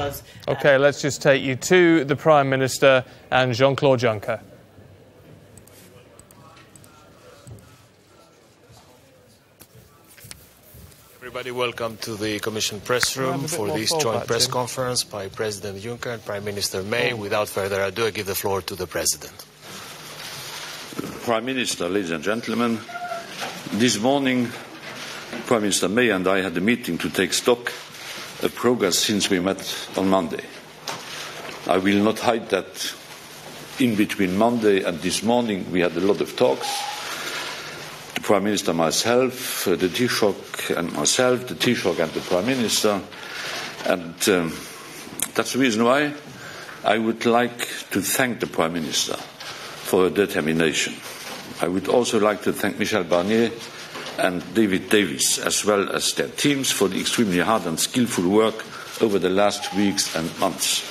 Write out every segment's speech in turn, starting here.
because... OK, let's just take you to the Prime Minister and Jean-Claude Juncker. Everybody, welcome to the Commission press room for this joint press conference by President Juncker and Prime Minister May. Without further ado, I give the floor to the President. Prime Minister, ladies and gentlemen, this morning Prime Minister May and I had a meeting to take stock of progress since we met on Monday. I will not hide that in between Monday and this morning we had a lot of talks. The Prime Minister, myself, the Taoiseach and myself, the Taoiseach and the Prime Minister, and that's the reason why I would like to thank the Prime Minister for her determination. I would also like to thank Michel Barnier and David Davis, as well as their teams, for the extremely hard and skillful work over the last weeks and months.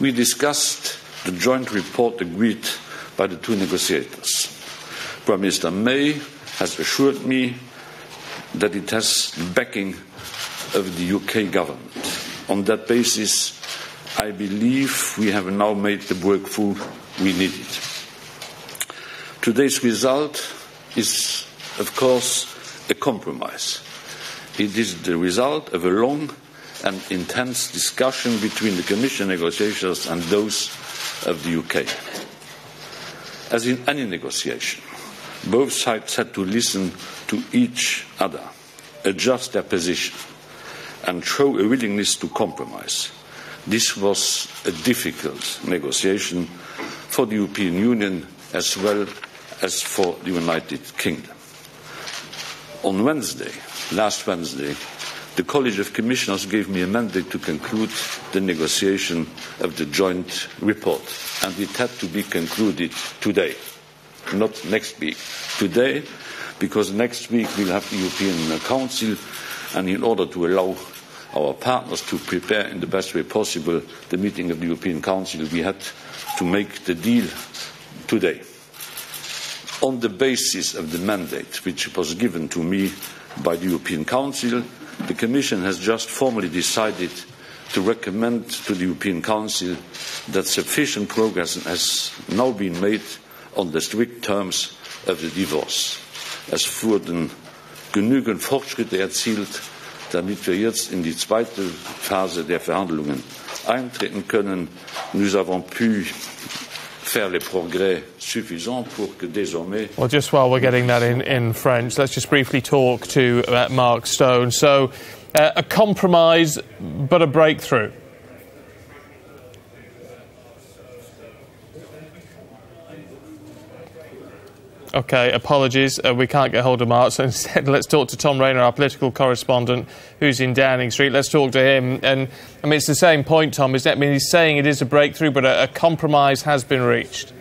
We discussed the joint report agreed by the two negotiators. Prime Minister May has assured me that it has the backing of the UK government. On that basis, I believe we have now made the breakthrough we needed. Today's result is, of course, a compromise. It is the result of a long and intense discussion between the Commission negotiators and those of the UK. As in any negotiation, both sides had to listen to each other, adjust their position, and show a willingness to compromise. This was a difficult negotiation for the European Union as well as for the United Kingdom. On last Wednesday, the College of Commissioners gave me a mandate to conclude the negotiation of the joint report, and it had to be concluded today, not next week. Today, because next week we'll have the European Council, and in order to allow our partners to prepare in the best way possible the meeting of the European Council, we had to make the deal today. On the basis of the mandate which was given to me by the European Council, the Commission has just formally decided to recommend to the European Council that sufficient progress has now been made on the strict terms of the divorce. Es wurden genügend Fortschritte erzielt, damit wir jetzt in die zweite Phase der Verhandlungen eintreten können. Nous avons pu faire les progrès suffisants pour que désormais... Well, just while we're getting that in French, let's just briefly talk to Mark Stone. So, a compromise, but a breakthrough. OK, apologies, we can't get hold of Mark, so instead let's talk to Tom Rayner, our political correspondent, who's in Downing Street. Let's talk to him. And, I mean, it's the same point, Tom, isn't it? I mean, he's saying it is a breakthrough, but a compromise has been reached.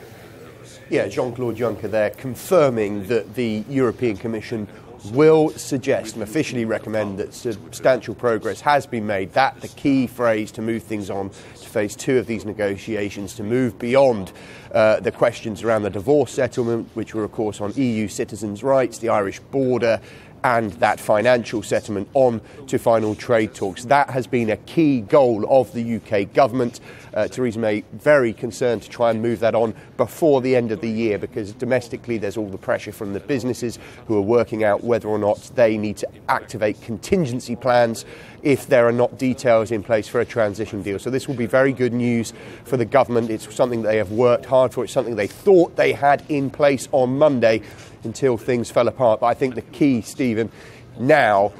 Yeah, Jean-Claude Juncker there confirming that the European Commission will suggest and officially recommend that substantial progress has been made. That the key phrase to move things on to phase two of these negotiations, to move beyond the questions around the divorce settlement, which were, of course, on EU citizens' rights, the Irish border, and that financial settlement, on to final trade talks. That has been a key goal of the UK government. Theresa May very concerned to try and move that on before the end of the year, because domestically there's all the pressure from the businesses who are working out whether or not they need to activate contingency plans if there are not details in place for a transition deal. So this will be very good news for the government. It's something they have worked hard for. It's something they thought they had in place on Monday until things fell apart. But I think the key, Stephen, now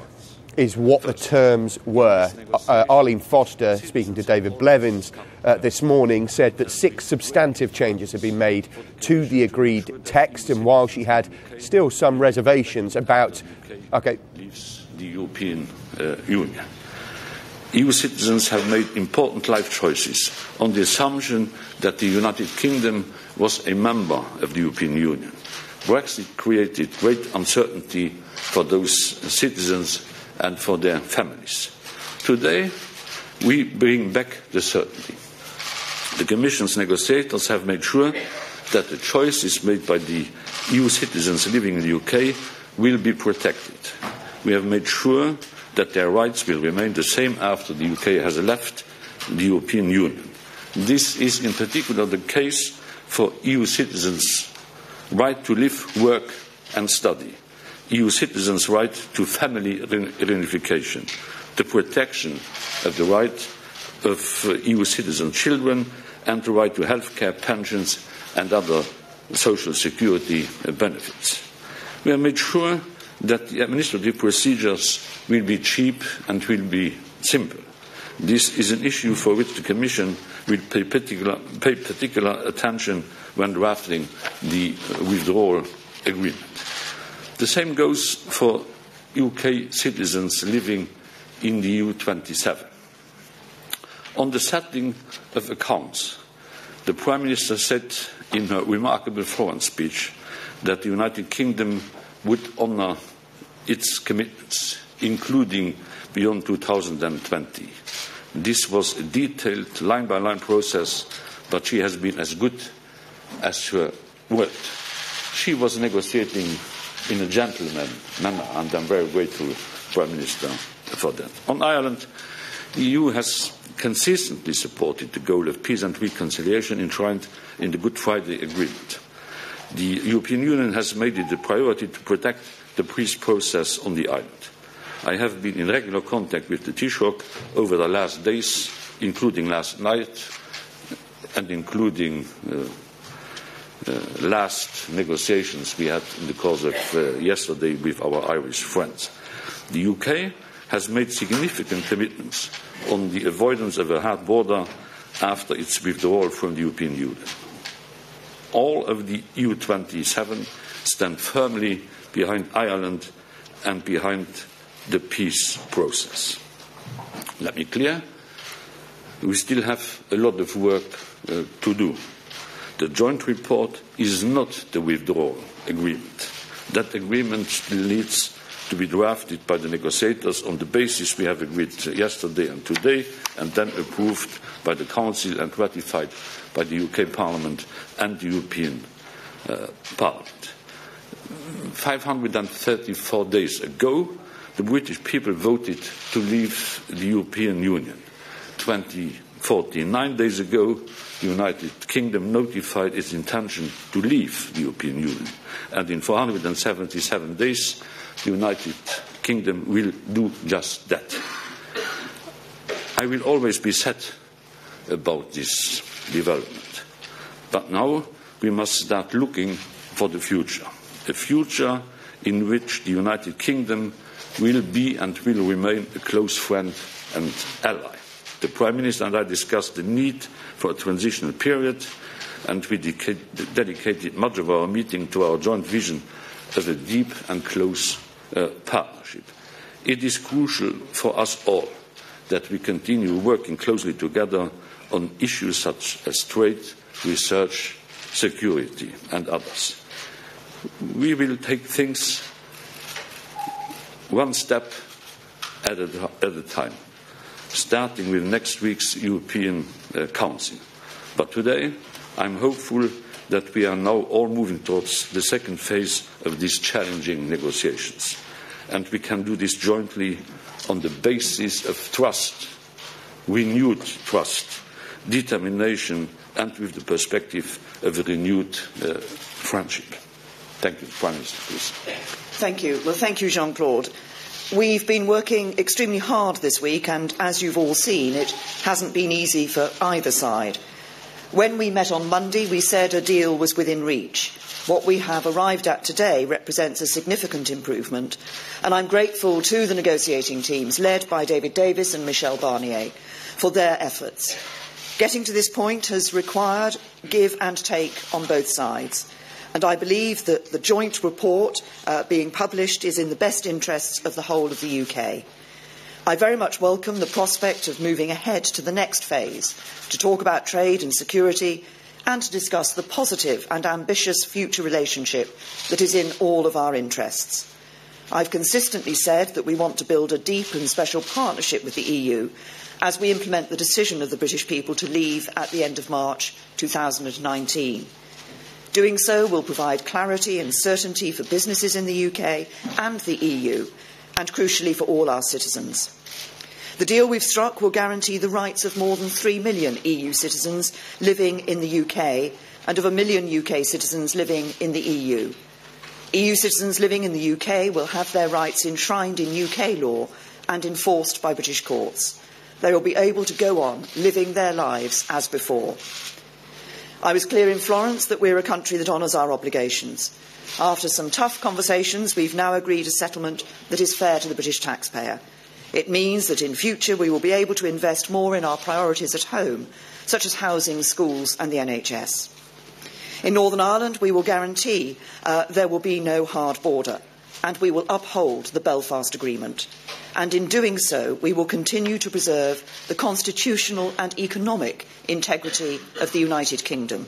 is what the terms were. Arlene Foster, speaking to David Blevins this morning, said that 6 substantive changes have been made to the agreed text, and while she had still some reservations about... OK. The European Union. EU citizens have made important life choices on the assumption that the United Kingdom was a member of the European Union. Brexit created great uncertainty for those citizens and for their families. Today, we bring back the certainty. The Commission's negotiators have made sure that the choices made by the EU citizens living in the UK will be protected. We have made sure that their rights will remain the same after the UK has left the European Union. This is in particular the case for EU citizens' right to live, work and study, EU citizens' right to family reunification, the protection of the right of EU citizen children, and the right to health care, pensions and other social security benefits. We have made sure that the administrative procedures will be cheap and will be simple. This is an issue for which the Commission will pay particular attention when drafting the withdrawal agreement. The same goes for UK citizens living in the EU27. On the settling of accounts, the Prime Minister said in her remarkable Florence speech that the United Kingdom would honour its commitments, including beyond 2020. This was a detailed line-by-line process, but she has been as good as her word. She was negotiating in a gentleman manner, and I'm very grateful, Prime Minister, for that. On Ireland, the EU has consistently supported the goal of peace and reconciliation enshrined in the Good Friday Agreement. The European Union has made it a priority to protect the peace process on the island. I have been in regular contact with the Taoiseach over the last days, including last night and including last negotiations we had in the course of yesterday with our Irish friends. The UK has made significant commitments on the avoidance of a hard border after its withdrawal from the European Union. All of the EU27 stand firmly behind Ireland and behind the peace process. Let me be clear, we still have a lot of work to do. The joint report is not the withdrawal agreement. That agreement still needs to be drafted by the negotiators on the basis we have agreed yesterday and today, and then approved by the Council and ratified by the UK Parliament and the European Parliament. 534 days ago, the British people voted to leave the European Union. 49 days ago, the United Kingdom notified its intention to leave the European Union. And in 477 days, the United Kingdom will do just that. I will always be sad about this development. But now we must start looking for the future. A future in which the United Kingdom will be and will remain a close friend and ally. The Prime Minister and I discussed the need for a transitional period, and we dedicated much of our meeting to our joint vision of a deep and close partnership. It is crucial for us all that we continue working closely together on issues such as trade, research, security and others. We will take things one step at a time, starting with next week's European Council. But today, I'm hopeful that we are now all moving towards the second phase of these challenging negotiations. And we can do this jointly on the basis of trust, renewed trust, determination, and with the perspective of a renewed friendship. Thank you. Prime Minister, please. Thank you. Well, thank you, Jean-Claude. We've been working extremely hard this week, and as you've all seen, it hasn't been easy for either side. When we met on Monday, we said a deal was within reach. What we have arrived at today represents a significant improvement, and I'm grateful to the negotiating teams led by David Davis and Michel Barnier for their efforts. Getting to this point has required give and take on both sides, and I believe that the joint report being published is in the best interests of the whole of the UK. I very much welcome the prospect of moving ahead to the next phase, to talk about trade and security, and to discuss the positive and ambitious future relationship that is in all of our interests. I've consistently said that we want to build a deep and special partnership with the EU as we implement the decision of the British people to leave at the end of March 2019. Doing so will provide clarity and certainty for businesses in the UK and the EU, and crucially for all our citizens. The deal we've struck will guarantee the rights of more than 3 million EU citizens living in the UK and of 1 million UK citizens living in the EU. EU citizens living in the UK will have their rights enshrined in UK law and enforced by British courts. They will be able to go on living their lives as before. I was clear in Florence that we're a country that honours our obligations. After some tough conversations, we've now agreed a settlement that is fair to the British taxpayer. It means that in future we will be able to invest more in our priorities at home, such as housing, schools and the NHS. In Northern Ireland, we will guarantee there will be no hard border, and we will uphold the Belfast Agreement. And in doing so, we will continue to preserve the constitutional and economic integrity of the United Kingdom.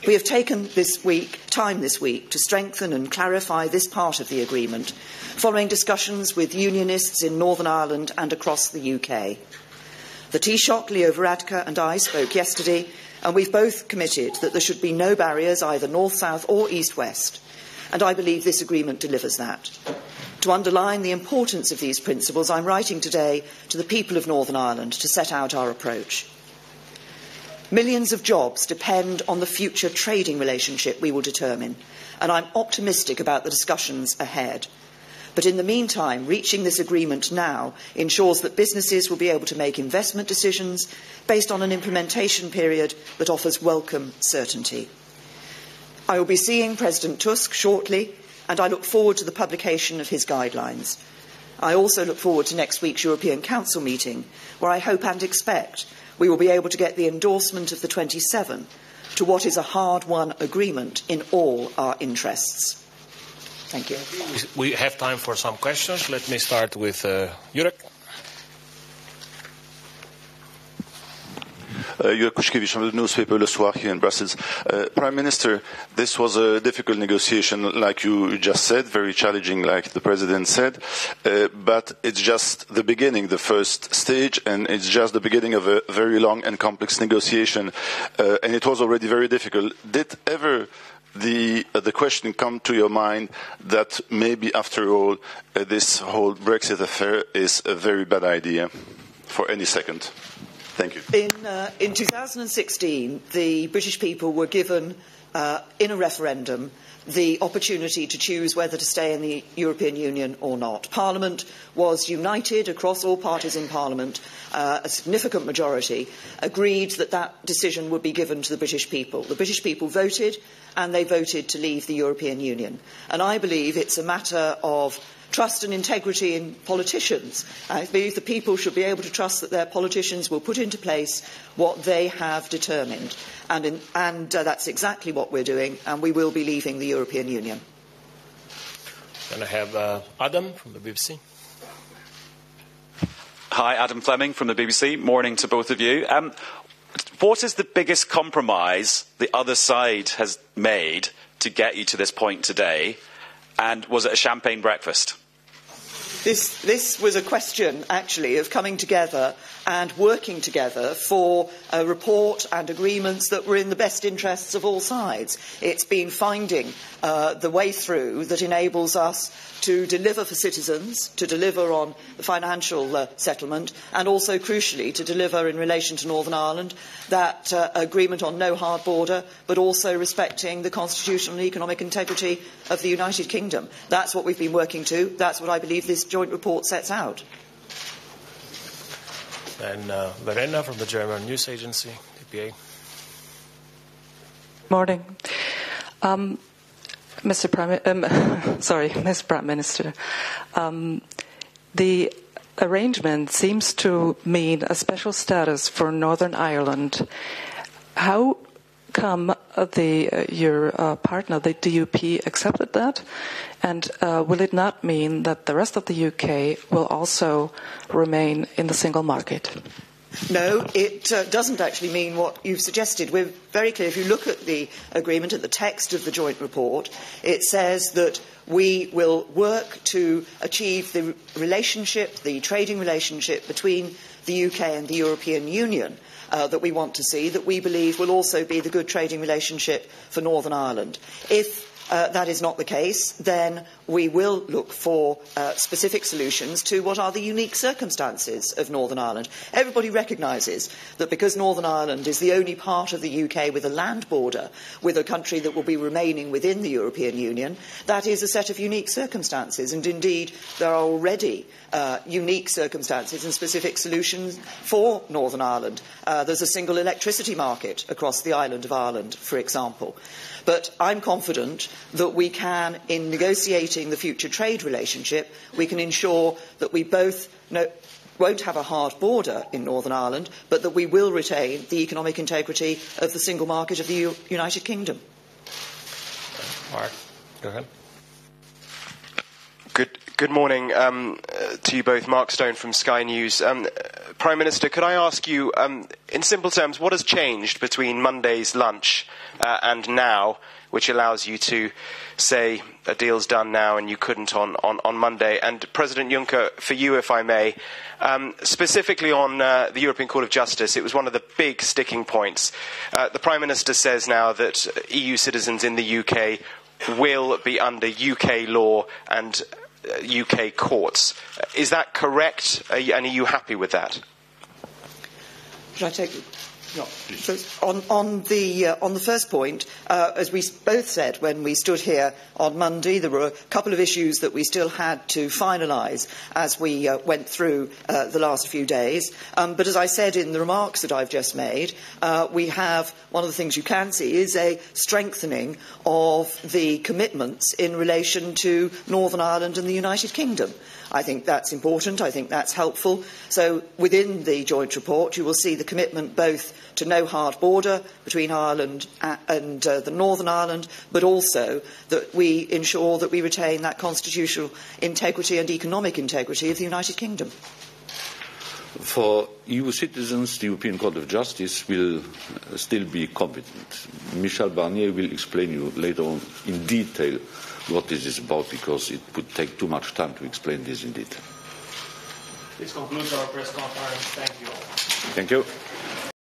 We have taken time this week to strengthen and clarify this part of the agreement, following discussions with unionists in Northern Ireland and across the UK. The Taoiseach, Leo Varadkar, and I spoke yesterday, and we've both committed that there should be no barriers, either north-south or east-west, and I believe this agreement delivers that. To underline the importance of these principles, I'm writing today to the people of Northern Ireland to set out our approach. Millions of jobs depend on the future trading relationship we will determine, and I'm optimistic about the discussions ahead. But in the meantime, reaching this agreement now ensures that businesses will be able to make investment decisions based on an implementation period that offers welcome certainty. I will be seeing President Tusk shortly, and I look forward to the publication of his guidelines. I also look forward to next week's European Council meeting, where I hope and expect we will be able to get the endorsement of the 27 to what is a hard-won agreement in all our interests. Thank you. We have time for some questions. Let me start with Jurek. Jurek Kuszkiewicz from the newspaper Le Soir here in Brussels. Prime Minister, this was a difficult negotiation, like you just said, very challenging, like the President said, but it's just the beginning, the first stage, and it's just the beginning of a very long and complex negotiation, and it was already very difficult. Did ever the question come to your mind that maybe, after all, this whole Brexit affair is a very bad idea for any second? Thank you. In 2016, the British people were given, in a referendum, the opportunity to choose whether to stay in the European Union or not. Parliament was united across all parties in Parliament. A significant majority agreed that that decision would be given to the British people. The British people voted, and they voted to leave the European Union. And I believe it's a matter of trust and integrity in politicians. I believe the people should be able to trust that their politicians will put into place what they have determined. And that's exactly what we're doing, and we will be leaving the European Union. Then I have Adam from the BBC. Hi, Adam Fleming from the BBC. Morning to both of you. What is the biggest compromise the other side has made to get you to this point today? And was it a champagne breakfast? This was a question, actually, of coming together and working together for a report and agreements that were in the best interests of all sides. It's been finding the way through that enables us to deliver for citizens, to deliver on the financial settlement, and also, crucially, to deliver in relation to Northern Ireland that agreement on no hard border, but also respecting the constitutional and economic integrity of the United Kingdom. That's what we've been working to. That's what I believe this joint report sets out. And Verena from the German news agency, DPA. Morning. Mr. Prime Minister, the arrangement seems to mean a special status for Northern Ireland. How come your partner, the DUP, accepted that? And will it not mean that the rest of the UK will also remain in the single market? No, it doesn't actually mean what you've suggested. We're very clear. If you look at the agreement, at the text of the joint report, it says that we will work to achieve the relationship, the trading relationship between the UK and the European Union that we want to see, that we believe will also be the good trading relationship for Northern Ireland. If that is not the case, then we will look for specific solutions to what are the unique circumstances of Northern Ireland. Everybody recognises that because Northern Ireland is the only part of the UK with a land border with a country that will be remaining within the European Union, that is a set of unique circumstances, and indeed there are already unique circumstances and specific solutions for Northern Ireland. There's a single electricity market across the island of Ireland, for example. But I'm confident that we can, in negotiating the future trade relationship, we can ensure that we both won't have a hard border in Northern Ireland, but that we will retain the economic integrity of the single market of the United Kingdom. Mark, go ahead. Good morning to you both. Mark Stone from Sky News. Prime Minister, could I ask you, in simple terms, what has changed between Monday's lunch and now, which allows you to say a deal's done now and you couldn't on Monday? And President Juncker, for you, if I may, specifically on the European Court of Justice, it was one of the big sticking points. The Prime Minister says now that EU citizens in the UK will be under UK law and UK courts. Is that correct? And are you happy with that? Should I take it? No. So on the first point, as we both said when we stood here on Monday, there were a couple of issues that we still had to finalise as we went through the last few days. But as I said in the remarks that I've just made, we have one of the things you can see is a strengthening of the commitments in relation to Northern Ireland and the United Kingdom. I think that's important. I think that's helpful. So within the joint report, you will see the commitment both to no hard border between Ireland and the Northern Ireland, but also that we ensure that we retain that constitutional integrity and economic integrity of the United Kingdom. For EU citizens, the European Court of Justice will still be competent. Michel Barnier will explain you later on in detail what this is about, because it would take too much time to explain this in detail. This concludes our press conference. Thank you all. Thank you.